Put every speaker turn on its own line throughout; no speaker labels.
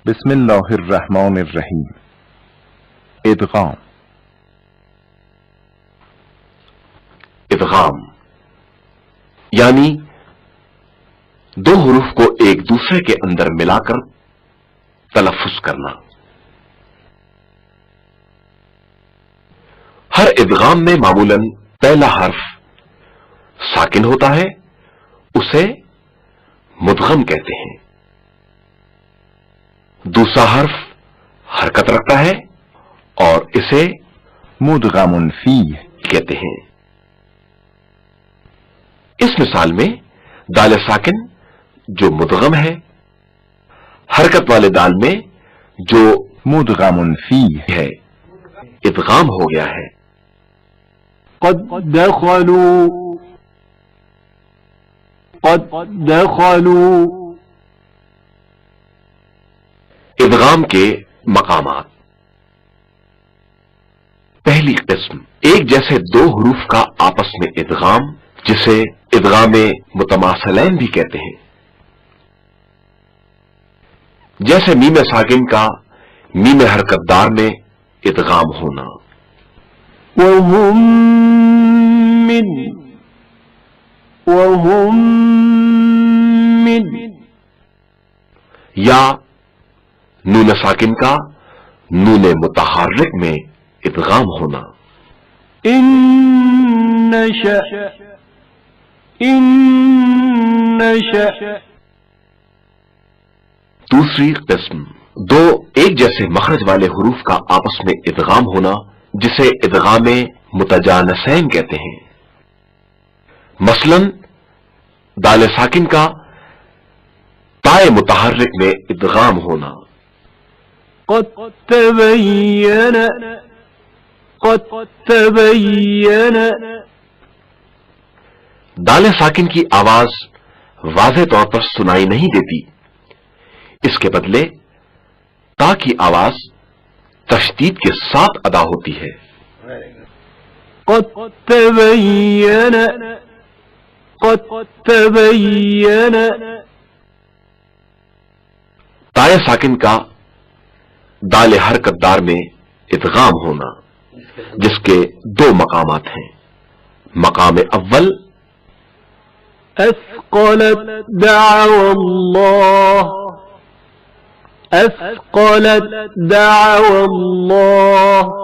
بسم اللہ الرحمن الرحیم. ادغام.
ادغام یعنی دو حروف کو ایک دوسرے کے اندر ملا کر تلفظ کرنا. ہر ادغام میں معمولاً پہلا حرف ساکن ہوتا ہے، اسے مدغم کہتے ہیں. دوسرا حرف حرکت رکھتا ہے اور اسے
مدغم فیہ
کہتے ہیں. اس مثال میں دال ساکن جو مدغم ہے، حرکت والے دال میں جو
مدغم فیہ
ہے ادغام ہو گیا ہے.
قد دخلوا
ادغام کے مقامات. پہلی قسم ایک جیسے دو حروف کا آپس میں ادغام، جسے ادغام متماثلین بھی کہتے ہیں. جیسے میم ساکن کا میم حرکت دار میں ادغام ہونا.
وهم من
یا نون ساکن کا نون متحرک میں ادغام ہونا.
إن نشأ
دوسری قسم دو ایک جیسے مخرج والے حروف کا آپس میں ادغام ہونا، جسے ادغام متجانسین کہتے ہیں. مثلا دال ساکن کا تائے متحرک میں ادغام ہونا.
قد تبين
دال ساکن کی آواز واضح طور پر سنائی نہیں دیتی، اس کے بدلے تا کی آواز تشدید کے ساتھ ادا ہوتی ہے.
قد تبين
تائے ساکن کا دال حرکت دار میں ادغام ہونا، جس کے دو مقامات ہیں. مقام اول
أثقلت دعوى الله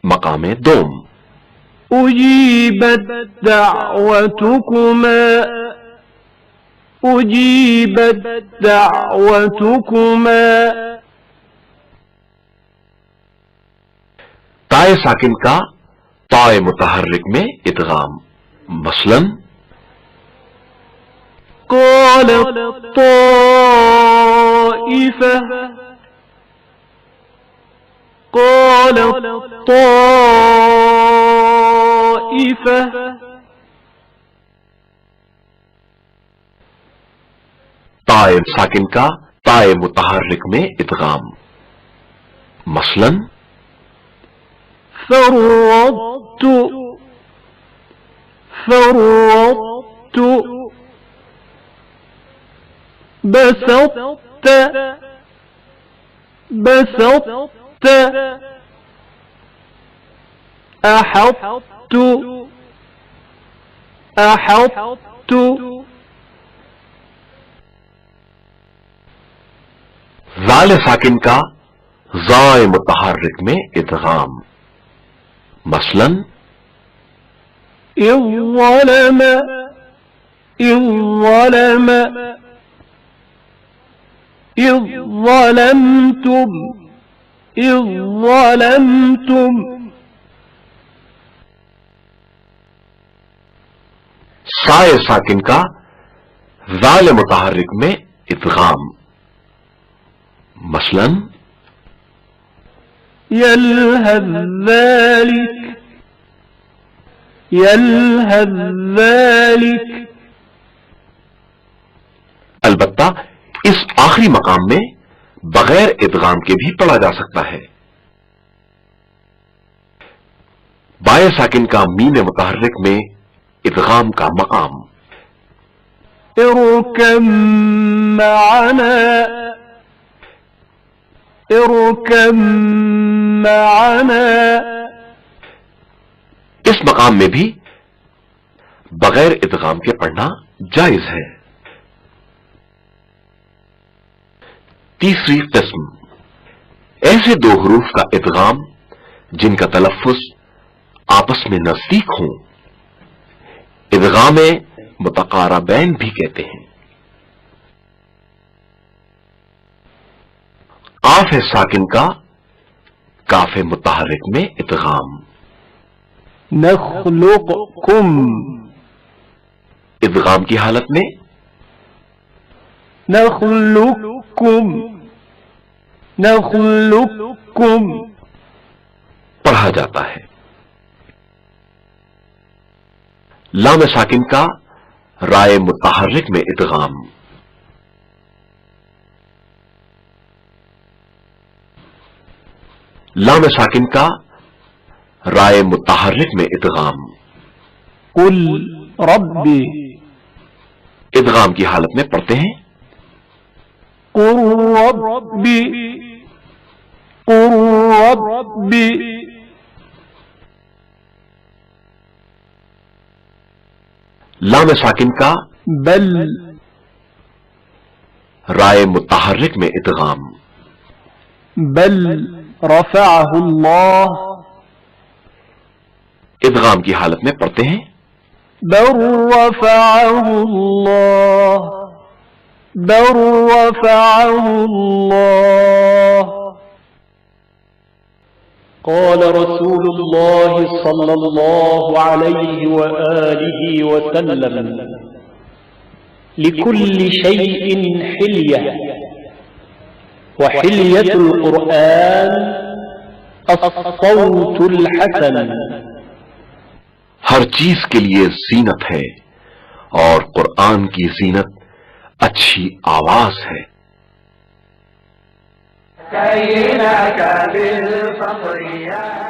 مقام دوم
أجيبت دعوتكما
تائے ساکن کا تائے متحرک میں ادغام. مثلا
قالت طائفة
تائے ساکن کا تائے متحرک میں ادغام. مثلا
فرطت بسطت أحطت
زال ساکن کا زائے متحرک میں ادغام. مثلا
إذ ظلمتم
سائے ساکن کا زال متحرک میں ادغام. مثلا
يلهث ذلك
البتہ اس آخری مقام میں بغیر ادغام کے بھی پڑھا جا سکتا ہے. بائے ساکن کا میم متحرک میں ادغام کا مقام.
اركب معنا اركب معنا.
اس مقام میں بھی بغیر ادغام کے پڑھنا جائز ہے. تیسری قسم، ایسے دو حروف کا ادغام جن کا تلفظ آپس میں نزدیک ہوں، ادغام متقاربین بھی کہتے ہیں. قاف ساکن کا کاف متحرک میں ادغام.
نخلقكم.
ادغام کی حالت میں
نخلقكم نخلقكم
پڑھا جاتا ہے. لام ساکن کا رائے متحرک میں ادغام. لام ساکن کا رائے متحرک میں ادغام.
قل ربي.
ادغام کی حالت میں پڑھتے ہیں
قل ربي قل ربي.
لام ساکن کا
بل.
رائے متحرک میں ادغام.
بل رفعه الله.
ادغام کی حالت میں پڑھتے ہیں
بل رفعه الله بل رفعه الله. قال رسول الله صلى الله عليه وآله وسلم لكل شيء حلية وحلية القرآن الصوت الحسن.
ہر چیز کے لیے زینت ہے اور قرآن کی زینت اچھی آواز ہے.
كينك بالفقر يا